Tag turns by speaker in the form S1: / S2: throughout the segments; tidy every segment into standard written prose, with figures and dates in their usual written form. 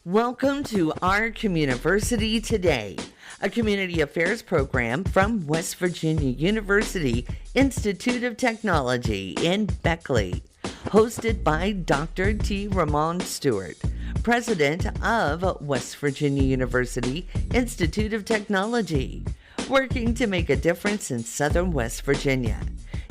S1: Welcome to Our Communiversity Today, a community affairs program from West Virginia University Institute of Technology in Beckley, hosted by Dr. T. Ramon Stuart, president of West Virginia University Institute of Technology, working to make a difference in Southern West Virginia.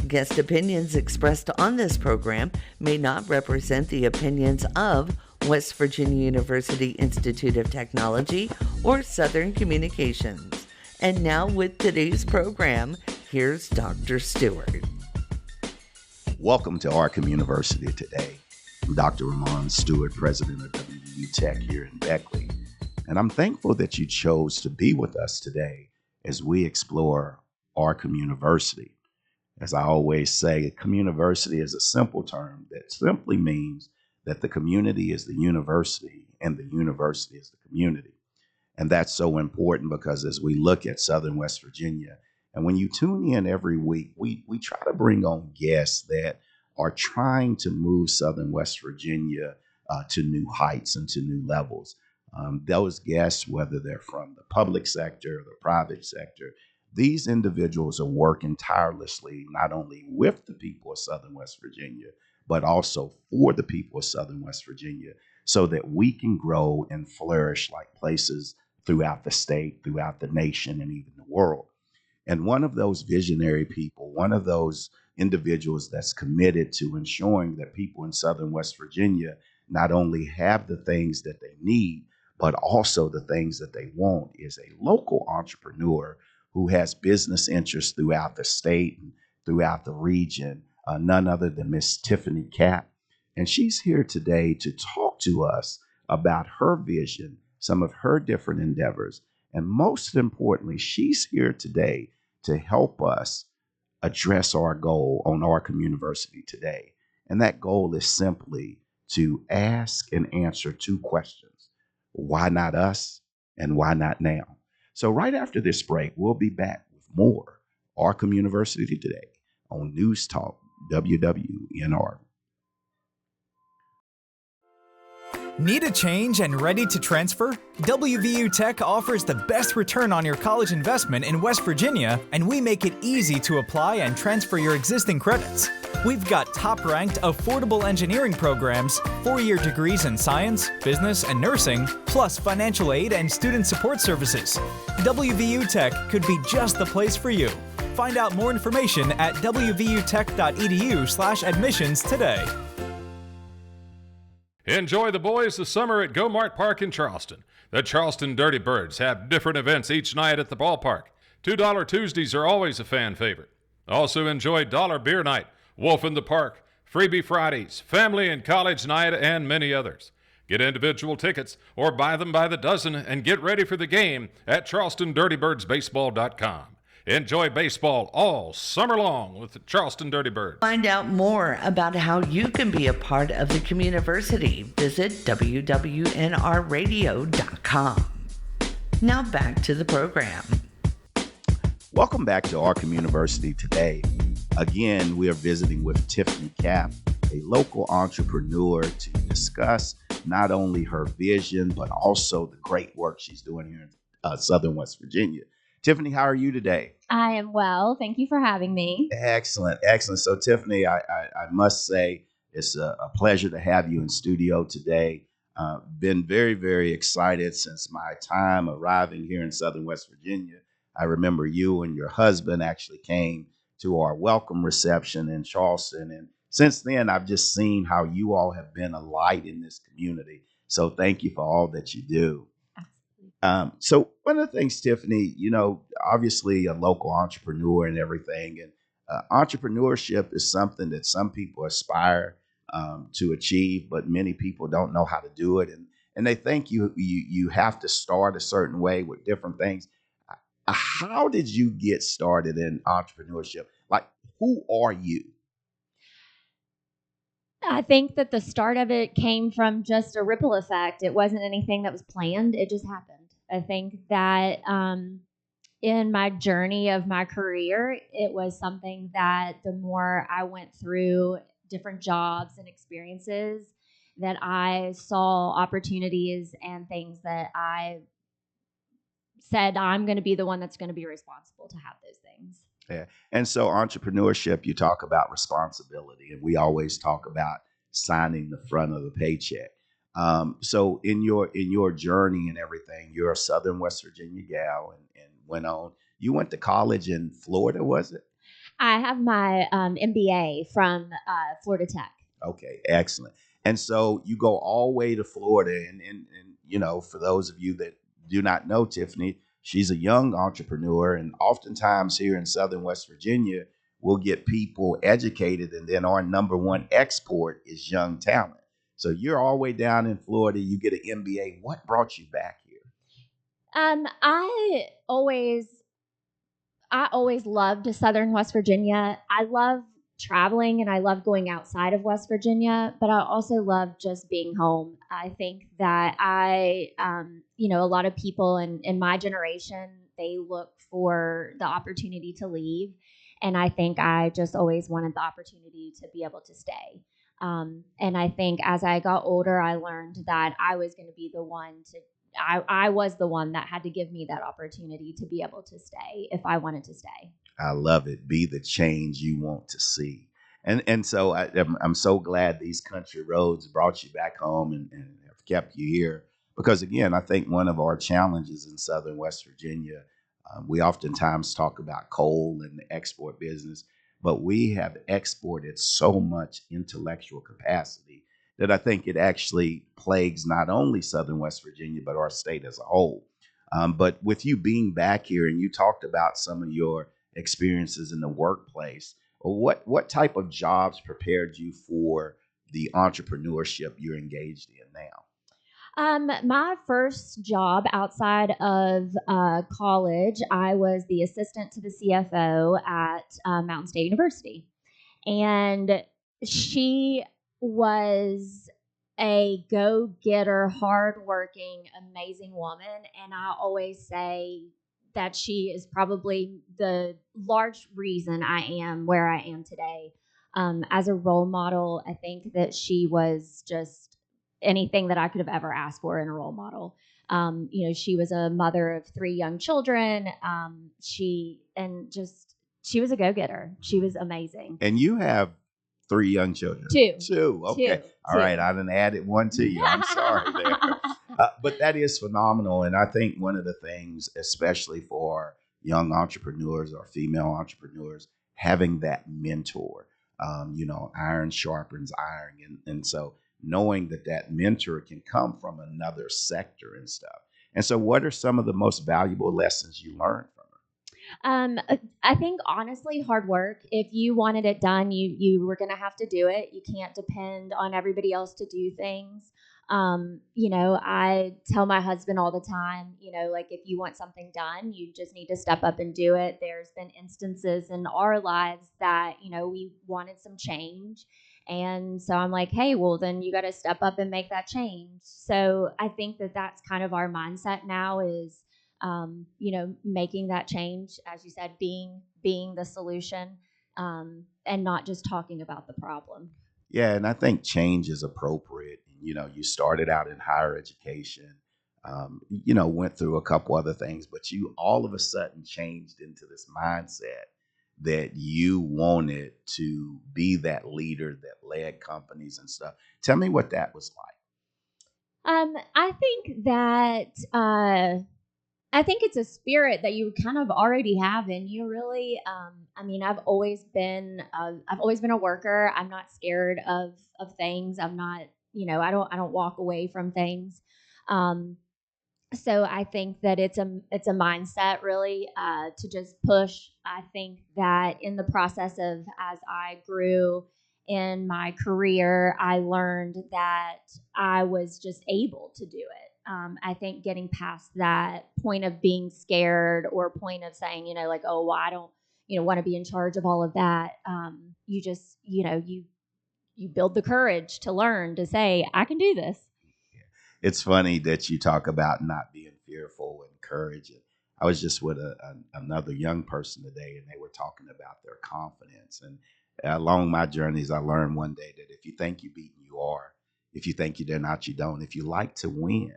S1: Guest opinions expressed on this program may not represent the opinions of West Virginia University Institute of Technology or Southern Communications. And now with today's program, here's Dr. Stewart.
S2: Welcome to Our Communiversity Today. I'm Dr. Ramon Stuart, president of WVU Tech here in Beckley. And I'm thankful that you chose to be with us today as we explore Our Communiversity. As I always say, communiversity is a simple term that simply means that the community is the university and the university is the community. And that's so important because as we look at Southern West Virginia, and when you tune in every week, we try to bring on guests that are trying to move Southern West Virginia to new heights and to new levels. Those guests, whether they're from the public sector or the private sector, these individuals are working tirelessly, not only with the people of Southern West Virginia, but also for the people of Southern West Virginia so that we can grow and flourish like places throughout the state, throughout the nation, and even the world. And one of those visionary people, one of those individuals that's committed to ensuring that people in Southern West Virginia not only have the things that they need, but also the things that they want is a local entrepreneur who has business interests throughout the state and throughout the region. None other than Miss Tiffany Kapp. And she's here today to talk to us about her vision, some of her different endeavors. And most importantly, she's here today to help us address our goal on Our Communiversity Today. And that goal is simply to ask and answer two questions. Why not us? And why not now? So right after this break, we'll be back with more Our Communiversity Today on News Talk WWNR.
S3: Need a change and ready to transfer? WVU Tech offers the best return on your college investment in West Virginia, and we make it easy to apply and transfer your existing credits. We've got top-ranked, affordable engineering programs, 4-year degrees in science, business, and nursing, plus financial aid and student support services. WVU Tech could be just the place for you. Find out more information at wvutech.edu/admissions today.
S4: Enjoy the boys this summer at Go Mart Park in Charleston. The Charleston Dirty Birds have different events each night at the ballpark. $2 Tuesdays are always a fan favorite. Also enjoy Dollar Beer Night, Wolf in the Park, Freebie Fridays, Family and College Night, and many others. Get individual tickets or buy them by the dozen and get ready for the game at charlestondirtybirdsbaseball.com. Enjoy baseball all summer long with the Charleston Dirty Birds.
S1: Find out more about how you can be a part of the communiversity. Visit wwnrradio.com. Now back to the program.
S2: Welcome back to Our Communiversity Today. Again, we are visiting with Tiffany Kapp, a local entrepreneur, to discuss not only her vision, but also the great work she's doing here in Southern West Virginia. Tiffany, how are you today?
S5: I am well. Thank you for having me.
S2: Excellent. So, Tiffany, I must say it's a pleasure to have you in studio today. Been very, very excited since my time arriving here in Southern West Virginia. I remember you and your husband actually came to our welcome reception in Charleston. And since then, I've just seen how you all have been a light in this community. So thank you for all that you do. So one of the things, Tiffany, obviously a local entrepreneur and everything, and entrepreneurship is something that some people aspire to achieve, but many people don't know how to do it. And they think you have to start a certain way with different things. How did you get started in entrepreneurship? Like, who are you?
S5: I think that the start of it came from just a ripple effect. It wasn't anything that was planned. It just happened. I think that in my journey of my career, it was something that the more I went through different jobs and experiences, that I saw opportunities and things that I said I'm going to be the one that's going to be responsible to have those things.
S2: Yeah. And so entrepreneurship, you talk about responsibility, and we always talk about signing the front of the paycheck. So in your journey and everything, you're a Southern West Virginia gal, and went on. You went to college in Florida, was it?
S5: I have my MBA from Florida Tech.
S2: Okay, excellent. And so you go all the way to Florida, and for those of you that do not know Tiffany, she's a young entrepreneur, and oftentimes here in Southern West Virginia, we'll get people educated, and then our number one export is young talent. So you're all the way down in Florida, you get an MBA. What brought you back here?
S5: I always loved Southern West Virginia. I love traveling and I love going outside of West Virginia, but I also love just being home. I think that a lot of people in my generation, they look for the opportunity to leave. And I think I just always wanted the opportunity to be able to stay. And I think as I got older, I learned that I was going to be the one I was the one that had to give me that opportunity to be able to stay if I wanted to stay.
S2: I love it. Be the change you want to see. And so I'm so glad these country roads brought you back home and have kept you here. Because again, I think one of our challenges in Southern West Virginia, we oftentimes talk about coal and the export business, but we have exported so much intellectual capacity that I think it actually plagues not only Southern West Virginia, but our state as a whole. But with you being back here, and you talked about some of your experiences in the workplace, what type of jobs prepared you for the entrepreneurship you're engaged in now?
S5: My first job outside of college, I was the assistant to the CFO at Mountain State University. And she was a go-getter, hardworking, amazing woman. And I always say that she is probably the large reason I am where I am today. As a role model, I think that she was just anything that I could have ever asked for in a role model. She was a mother of 3 young children. She was a go-getter. She was amazing.
S2: And you have 3 young children.
S5: 2.
S2: Two. Okay.
S5: Two.
S2: All right. I done added 1 to you. I'm sorry there. But that is phenomenal. And I think one of the things, especially for young entrepreneurs or female entrepreneurs, having that mentor, iron sharpens iron. And so knowing that mentor can come from another sector and stuff. And so what are some of the most valuable lessons you learned from her?
S5: I think honestly, hard work. If you wanted it done, you were going to have to do it. You can't depend on everybody else to do things. I tell my husband all the time, like if you want something done, you just need to step up and do it. There's been instances in our lives that, we wanted some change. And so I'm like, hey, well, then you got to step up and make that change. So I think that that's kind of our mindset now is, making that change, as you said, being the solution, and not just talking about the problem.
S2: Yeah, and I think change is appropriate. You started out in higher education, went through a couple other things, but you all of a sudden changed into this mindset that you wanted to be that leader that led companies and stuff. Tell me what that was like.
S5: I think it's a spirit that you kind of already have in you, really. I've always been a worker. I'm not scared of things. I'm not, I don't walk away from things. So I think that it's a mindset really to just push. I think that in the process of as I grew in my career, I learned that I was just able to do it. I think getting past that point of being scared or point of saying, like, oh, well, I don't, want to be in charge of all of that. You just, you build the courage to learn to say, I can do this.
S2: It's funny that you talk about not being fearful and courage. And I was just with another young person today, and they were talking about their confidence. And along my journeys, I learned one day that if you think you're beaten, you are. If you think you dare not, you don't. If you like to win,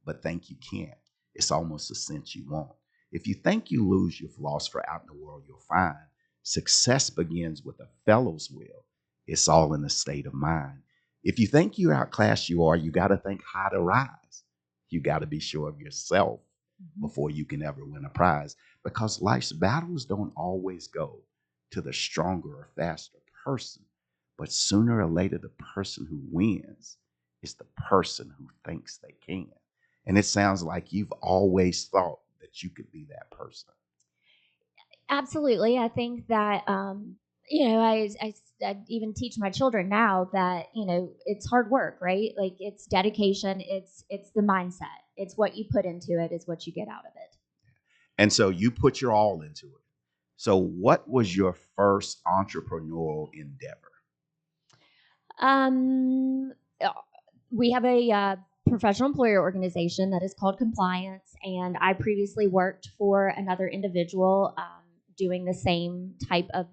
S2: but think you can't, it's almost a sense you won't. If you think you lose, you've lost, for out in the world you'll find success begins with a fellow's will. It's all in the state of mind. If you think you're outclassed, you got to think how to rise. You got to be sure of yourself before you can ever win a prize, because life's battles don't always go to the stronger or faster person, but sooner or later, the person who wins is the person who thinks they can. And it sounds like you've always thought that you could be that person.
S5: Absolutely. I think that, I even teach my children now that, it's hard work, right? Like, it's dedication. It's the mindset. It's what you put into it is what you get out of it.
S2: And so you put your all into it. So what was your first entrepreneurial endeavor?
S5: We have a professional employer organization that is called Compliance, and I previously worked for another individual doing the same type of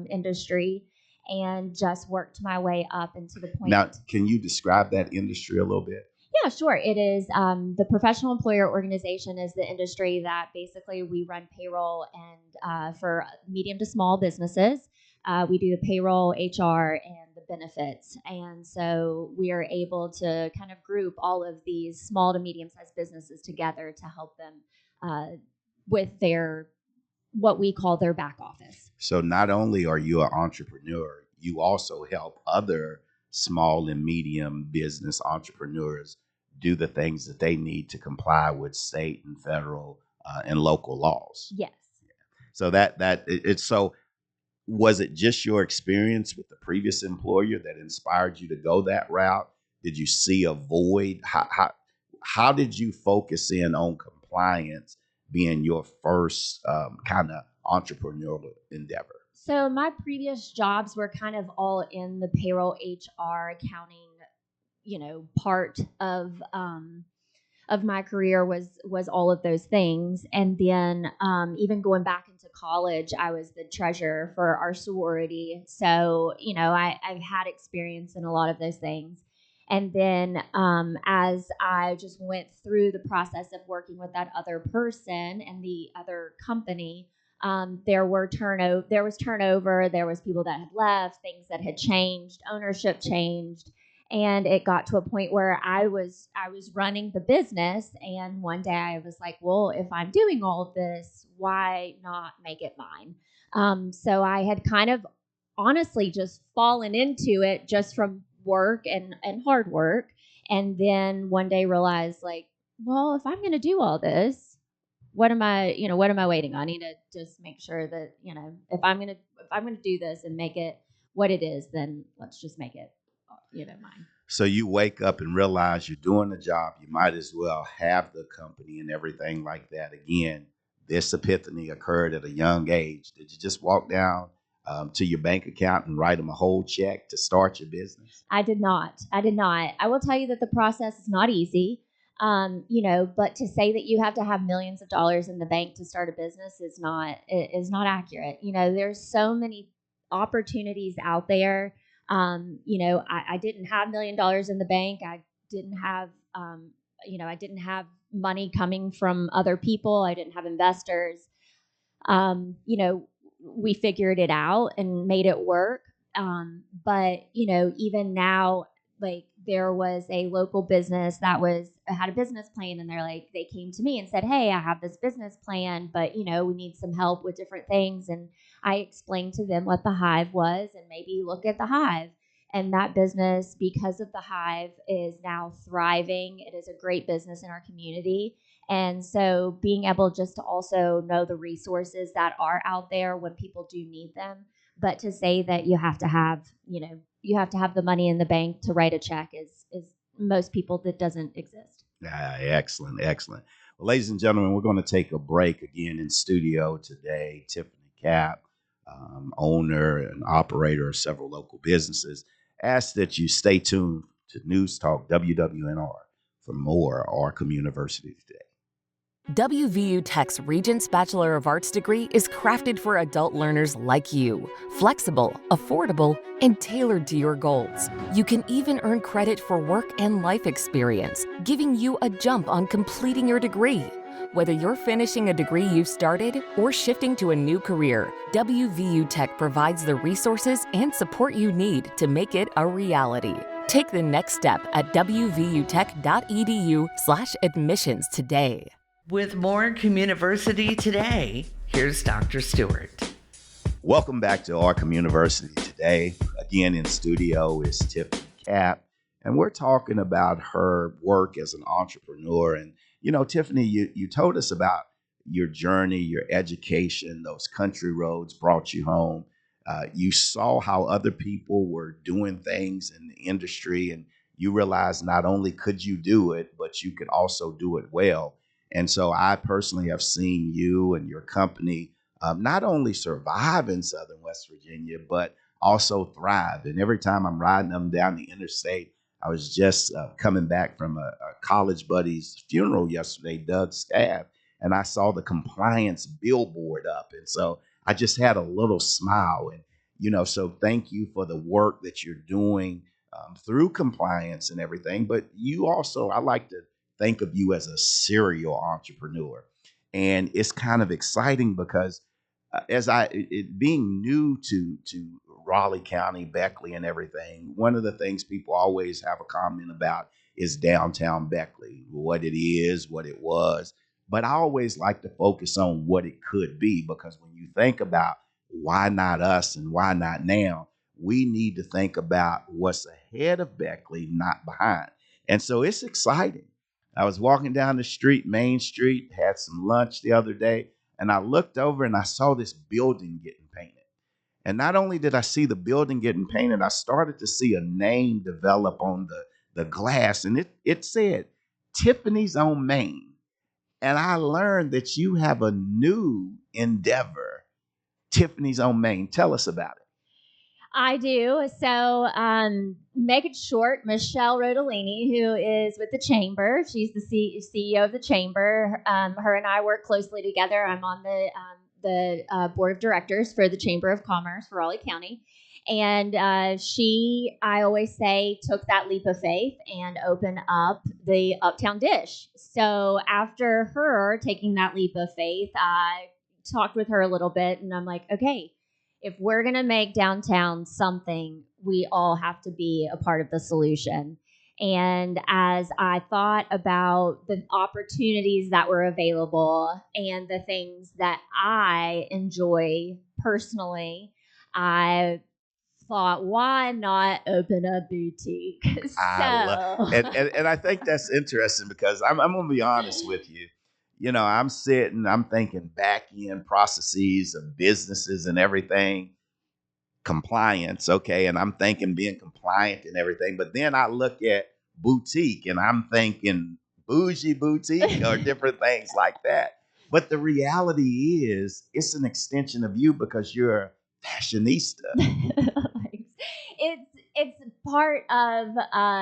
S5: industry, and just worked my way up into the point.
S2: Now, can you describe that industry a little bit?
S5: Yeah, sure. It is the professional employer organization is the industry that basically we run payroll and for medium to small businesses. We do the payroll, HR, and the benefits. And so we are able to kind of group all of these small to medium-sized businesses together to help them with their, what we call their back office.
S2: So not only are you an entrepreneur, you also help other small and medium business entrepreneurs do the things that they need to comply with state and federal and local laws.
S5: Yes.
S2: So so was it just your experience with the previous employer that inspired you to go that route? Did you see a void? How did you focus in on compliance being your first kind of entrepreneurial endeavor?
S5: So my previous jobs were kind of all in the payroll, HR, accounting, part of my career was all of those things. And then even going back into college, I was the treasurer for our sorority. So, I've had experience in a lot of those things. And then as I just went through the process of working with that other person and the other company, there was turnover, there was people that had left, things that had changed, ownership changed. And it got to a point where I was running the business, and one day I was like, well, if I'm doing all of this, why not make it mine? So I had kind of honestly just fallen into it just from work and hard work. And then one day realized, like, well, if I'm going to do all this, what am I waiting on? I need to just make sure that, if I'm going to do this and make it what it is, then let's just make it mine.
S2: So you wake up and realize you're doing the job. You might as well have the company and everything like that. Again, this epiphany occurred at a young age. Did you just walk down to your bank account and write them a whole check to start your business?
S5: I did not. I will tell you that the process is not easy. But to say that you have to have millions of dollars in the bank to start a business is not accurate. There's so many opportunities out there. I didn't have $1 million in the bank. I didn't have, I didn't have money coming from other people. I didn't have investors. We figured it out and made it work. But even now, like, there was a local business that had a business plan, and they came to me and said, hey, I have this business plan, but we need some help with different things. And I explained to them what the Hive was, and maybe look at the Hive. And that business, because of the Hive, is now thriving. It is a great business in our community. And so being able just to also know the resources that are out there when people do need them, but to say that you have to have the money in the bank to write a check is most people, that doesn't exist.
S2: Excellent. Well, ladies and gentlemen, we're going to take a break. Again, in studio today, Tiffany Kapp, owner and operator of several local businesses. Ask that you stay tuned to News Talk WWNR for more Our Communiversity Today.
S6: WVU Tech's Regents Bachelor of Arts degree is crafted for adult learners like you. Flexible, affordable, and tailored to your goals. You can even earn credit for work and life experience, giving you a jump on completing your degree. Whether you're finishing a degree you started or shifting to a new career, WVU Tech provides the resources and support you need to make it a reality. Take the next step at wvutech.edu/admissions today.
S1: With more Communiversity Today, here's Dr. Stewart.
S2: Welcome back to Our Communiversity Today. Again, in studio is Tiffany Kapp, and we're talking about her work as an entrepreneur. And, you know, Tiffany, you told us about your journey, your education, those country roads brought you home. You saw how other people were doing things in the industry, and you realized not only could you do it, but you could also do it well. And so I personally have seen you and your company not only survive in Southern West Virginia, but also thrive. And every time I'm riding them down the interstate, I was just coming back from a college buddy's funeral yesterday, Doug's staff, and I saw the compliance billboard up. And so I just had a little smile. And, you know, so thank you for the work that you're doing through compliance and everything. But you also, I like to think of you as a serial entrepreneur. And it's kind of exciting because being new to Raleigh County, Beckley and everything, one of the things people always have a comment about is downtown Beckley, what it is, what it was. But I always like to focus on what it could be, because when you think about why not us and why not now, we need to think about what's ahead of Beckley, not behind. And so it's exciting. I was walking down the street, Main Street, had some lunch the other day, and I looked over and I saw this building getting painted. And not only did I see the building getting painted, I started to see a name develop on the glass, and it said Tiffany's on Main. And I learned that you have a new endeavor, Tiffany's on Main. Tell us about it.
S5: I do. So, make it short, Michelle Rodolini, who is with the Chamber. She's the CEO of the Chamber. Her and I work closely together. I'm on the board of directors for the Chamber of Commerce for Raleigh County. And she, I always say, took that leap of faith and opened up the Uptown Dish. So after her taking that leap of faith, I talked with her a little bit, and I'm like, okay, if we're going to make downtown something, we all have to be a part of the solution. And as I thought about the opportunities that were available and the things that I enjoy personally, I thought, why not open a boutique?
S2: And I think that's interesting, because I'm going to be honest with you. You know, I'm thinking back end processes of businesses and everything, compliance, okay, and I'm thinking being compliant and everything. But then I look at boutique and I'm thinking bougie boutique or different things like that. But the reality is, it's an extension of you because you're a fashionista.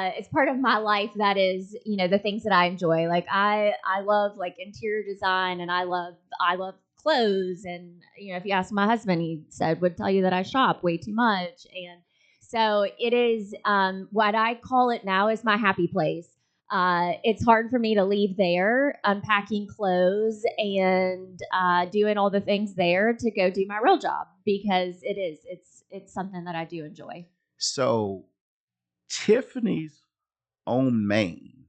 S5: It's part of my life that is, you know, the things that I enjoy. Like I love like interior design, and I love clothes, and you know, if you ask my husband, he would tell you that I shop way too much. And so it is what I call it now is my happy place. It's hard for me to leave there, unpacking clothes and doing all the things there to go do my real job, because it's something that I do enjoy.
S2: So Tiffany's on Main,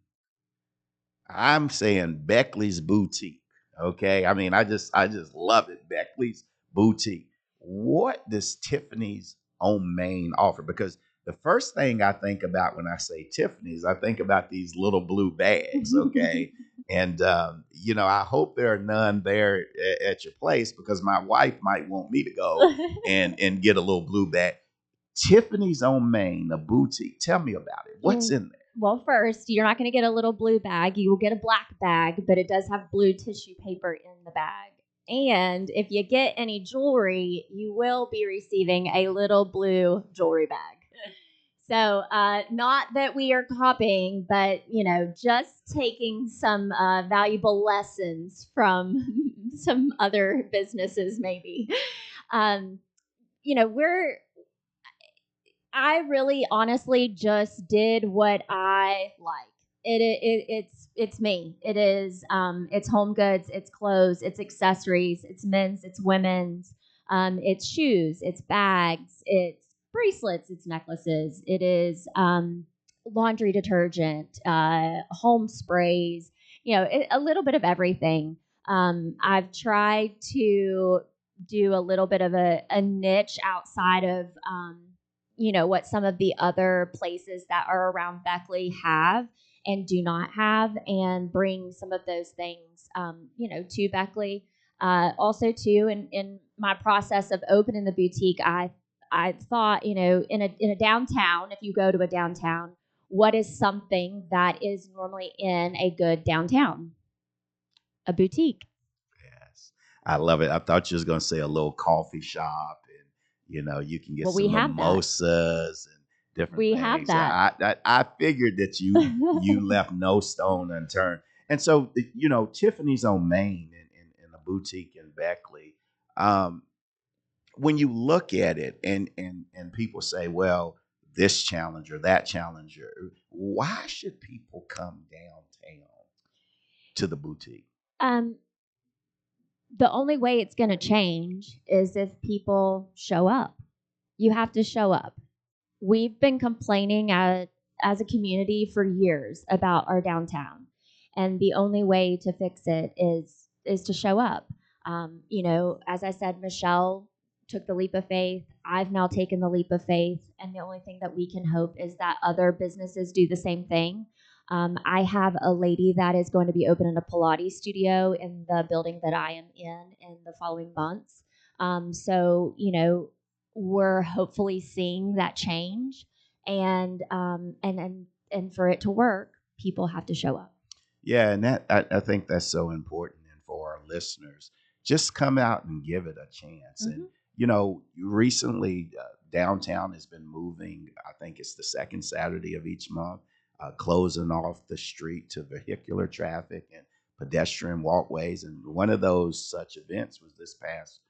S2: I'm saying Beckley's boutique. Okay. I mean, I just love it. Beckley's boutique. What does Tiffany's on Main offer? Because the first thing I think about when I say Tiffany's, I think about these little blue bags. Okay. And, you know, I hope there are none there at your place, because my wife might want me to go and get a little blue bag. Tiffany's on Main, a boutique. Tell me about it. What's in there?
S5: Well, first, you're not going to get a little blue bag. You will get a black bag, but it does have blue tissue paper in the bag. And if you get any jewelry, you will be receiving a little blue jewelry bag. So not that we are copying, but, just taking some valuable lessons from some other businesses maybe. Um, I really honestly just did what I like. It's me. It is it's home goods, it's clothes, it's accessories, it's men's, it's women's, it's shoes, it's bags, it's bracelets, it's necklaces, it is laundry detergent, home sprays, a little bit of everything. I've tried to do a little bit of a niche outside of what some of the other places that are around Beckley have and do not have, and bring some of those things, to Beckley. Also, too, in my process of opening the boutique, I thought, in a downtown, if you go to a downtown, what is something that is normally in a good downtown? A boutique.
S2: Yes, I love it. I thought you was going to say a little coffee shop, and you can get
S5: Well, we
S2: some
S5: have that.
S2: mimosas and different
S5: We
S2: things.
S5: have that.
S2: I figured that you left no stone unturned. And so, Tiffany's on Main in a boutique in Beckley. Um, when you look at it, and people say, well, this challenger, that challenger, why should people come downtown to the boutique?
S5: Um, the only way it's going to change is if people show up. You have to show up. We've been complaining as a community for years about our downtown, and the only way to fix it is to show up. As I said, Michelle took the leap of faith. I've now taken the leap of faith, and the only thing that we can hope is that other businesses do the same thing. I have a lady that is going to be opening a Pilates studio in the building that I am in the following months. So, we're hopefully seeing that change, and for it to work, people have to show up.
S2: Yeah, and I think that's so important. And for our listeners, just come out and give it a chance.
S5: Mm-hmm.
S2: And recently downtown has been moving. I think it's the second Saturday of each month, closing off the street to vehicular traffic and pedestrian walkways. And one of those such events was this past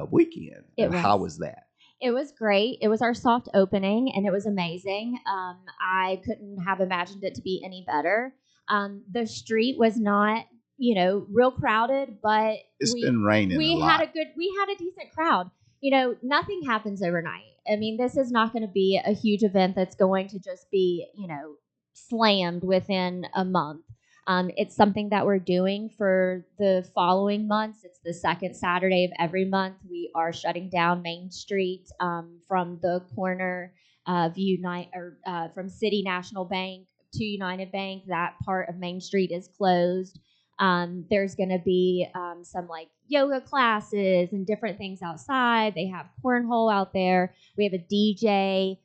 S2: weekend. How was that?
S5: It was great. It was our soft opening, and it was amazing. I couldn't have imagined it to be any better. The street was not, real crowded, but
S2: it's been raining.
S5: We had a decent crowd. Nothing happens overnight. I mean, this is not going to be a huge event that's going to just be, slammed within a month. It's something that we're doing for the following months. It's the second Saturday of every month. We are shutting down Main Street from the corner of from City National Bank to United Bank. That part of Main Street is closed. There's going to be some like yoga classes and different things outside. They have cornhole out there. We have a DJ.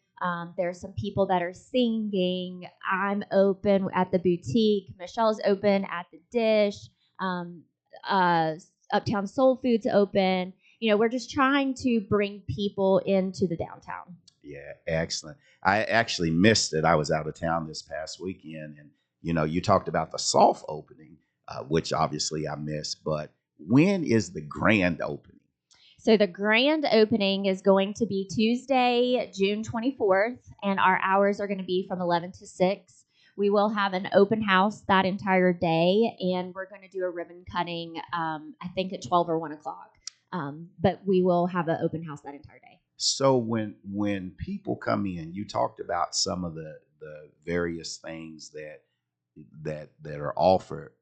S5: There's some people that are singing. I'm open at the boutique. Michelle's open at the Dish. Uptown Soul Food's open. We're just trying to bring people into the downtown.
S2: Yeah, excellent. I actually missed it. I was out of town this past weekend, and you talked about the soft opening, which obviously I missed. But when is the grand opening?
S5: So the grand opening is going to be Tuesday, June 24th, and our hours are going to be from 11 to 6. We will have an open house that entire day, and we're going to do a ribbon cutting, I think at 12 or 1 o'clock. But we will have an open house that entire day.
S2: So when people come in, you talked about some of the various things that are offered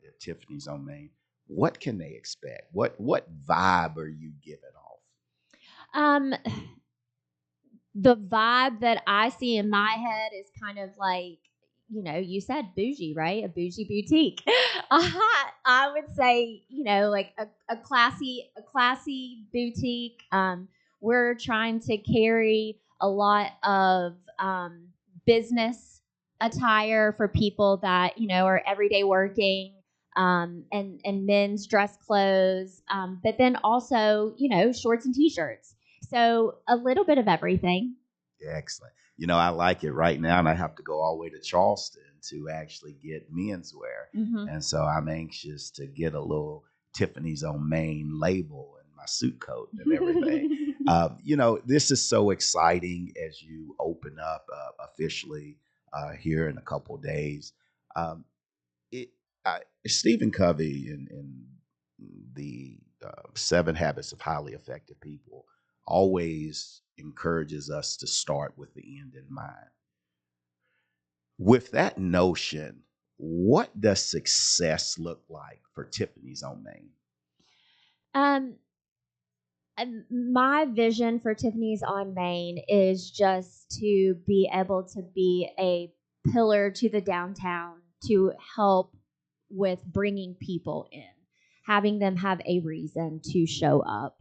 S2: at Tiffany's on Main. What can they expect? What vibe are you giving off?
S5: The vibe that I see in my head is kind of like, you said bougie, right? A bougie boutique. I would say, like a classy boutique. We're trying to carry a lot of business attire for people that, are everyday working. And men's dress clothes, but then also, shorts and t-shirts. So a little bit of everything.
S2: Excellent. I like it right now, and I have to go all the way to Charleston to actually get menswear. And so I'm anxious to get a little Tiffany's on Main label in my suit coat and everything. This is so exciting as you open up officially here in a couple of days. Um, it, Stephen Covey in the 7 Habits of Highly Effective People always encourages us to start with the end in mind. With that notion, what does success look like for Tiffany's on Main?
S5: My vision for Tiffany's on Main is just to be able to be a pillar to the downtown to help with bringing people in, having them have a reason to show up.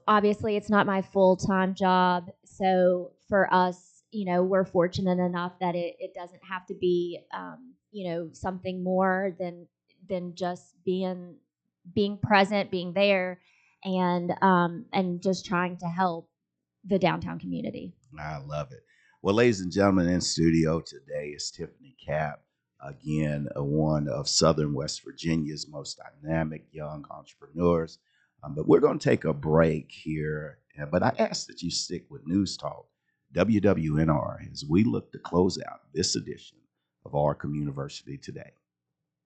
S5: Obviously it's not my full-time job. So for us, we're fortunate enough that it doesn't have to be, something more than just being present, being there, and just trying to help the downtown community.
S2: I love it. Well, ladies and gentlemen, in studio today is Tiffany Kapp, again, one of Southern West Virginia's most dynamic young entrepreneurs. But we're going to take a break here. But I ask that you stick with News Talk, WWNR, as we look to close out this edition of Our Communiversity Today.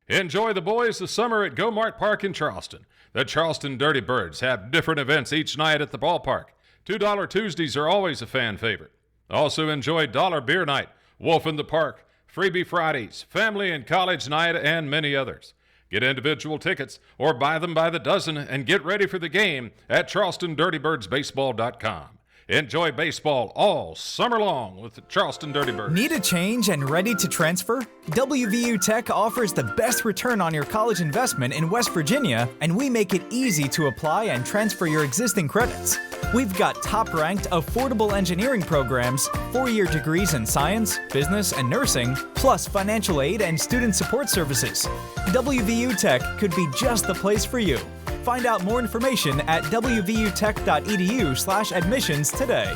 S4: Enjoy the boys this summer at Go Mart Park in Charleston. The Charleston Dirty Birds have different events each night at the ballpark. $2 Tuesdays are always a fan favorite. Also enjoy Dollar Beer Night, Wolf in the Park, Freebie Fridays, Family and College Night, and many others. Get individual tickets or buy them by the dozen and get ready for the game at charlestondirtybirdsbaseball.com. Enjoy baseball all summer long with the Charleston Dirty Birds.
S3: Need a change and ready to transfer? WVU Tech offers the best return on your college investment in West Virginia, and we make it easy to apply and transfer your existing credits. We've got top-ranked, affordable engineering programs, 4-year degrees in science, business, and nursing, plus financial aid and student support services. WVU Tech could be just the place for you. Find out more information at wvutech.edu/admissions today.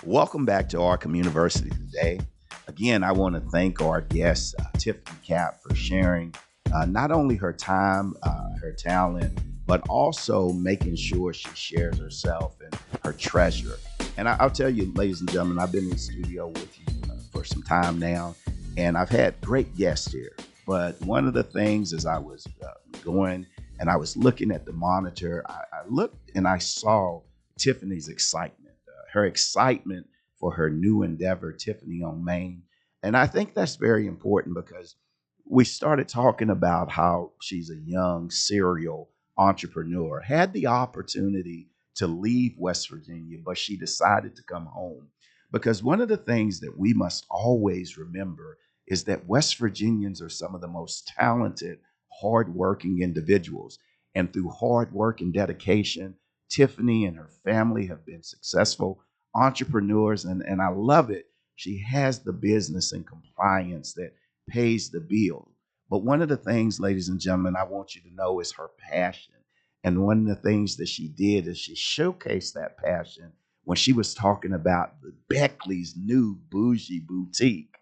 S2: Welcome back to Our Communiversity Today. Again, I want to thank our guest, Tiffany Kapp, for sharing not only her time, her talent, but also making sure she shares herself and her treasure. And I'll tell you, ladies and gentlemen, I've been in the studio with you for some time now, and I've had great guests here. But one of the things as I was going and I was looking at the monitor, I looked and I saw Tiffany's excitement, her excitement for her new endeavor, Tiffany on Main. And I think that's very important because we started talking about how she's a young serial entrepreneur, had the opportunity to leave West Virginia, but she decided to come home. Because one of the things that we must always remember is that West Virginians are some of the most talented, hardworking individuals. And through hard work and dedication, Tiffany and her family have been successful entrepreneurs. And I love it. She has the business and compliance that pays the bill. But one of the things, ladies and gentlemen, I want you to know is her passion. And one of the things that she did is she showcased that passion when she was talking about Beckley's new bougie boutique,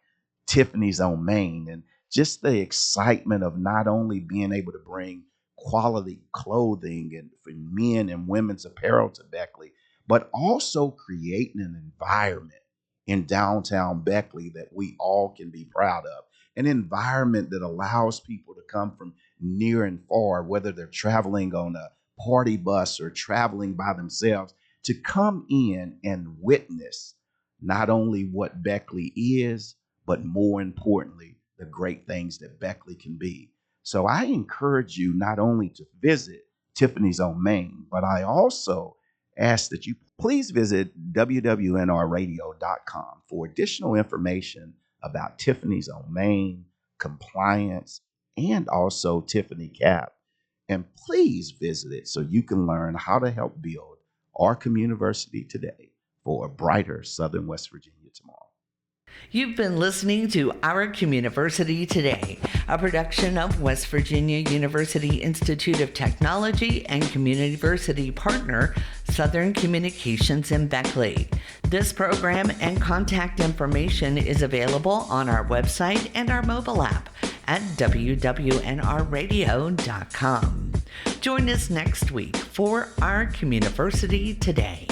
S2: Tiffany's on Main, and just the excitement of not only being able to bring quality clothing and for men and women's apparel to Beckley, but also creating an environment in downtown Beckley that we all can be proud of. An environment that allows people to come from near and far, whether they're traveling on a party bus or traveling by themselves, to come in and witness not only what Beckley is, but more importantly, the great things that Beckley can be. So I encourage you not only to visit Tiffany's on Main, but I also ask that you please visit wwnrradio.com for additional information about Tiffany's on Main, compliance, and also Tiffany Kapp. And please visit it so you can learn how to help build our community today for a brighter Southern West Virginia tomorrow.
S1: You've been listening to Our Communiversity Today, a production of West Virginia University Institute of Technology and Communiversity partner, Southern Communications in Beckley. This program and contact information is available on our website and our mobile app at wwnrradio.com. Join us next week for Our Communiversity Today.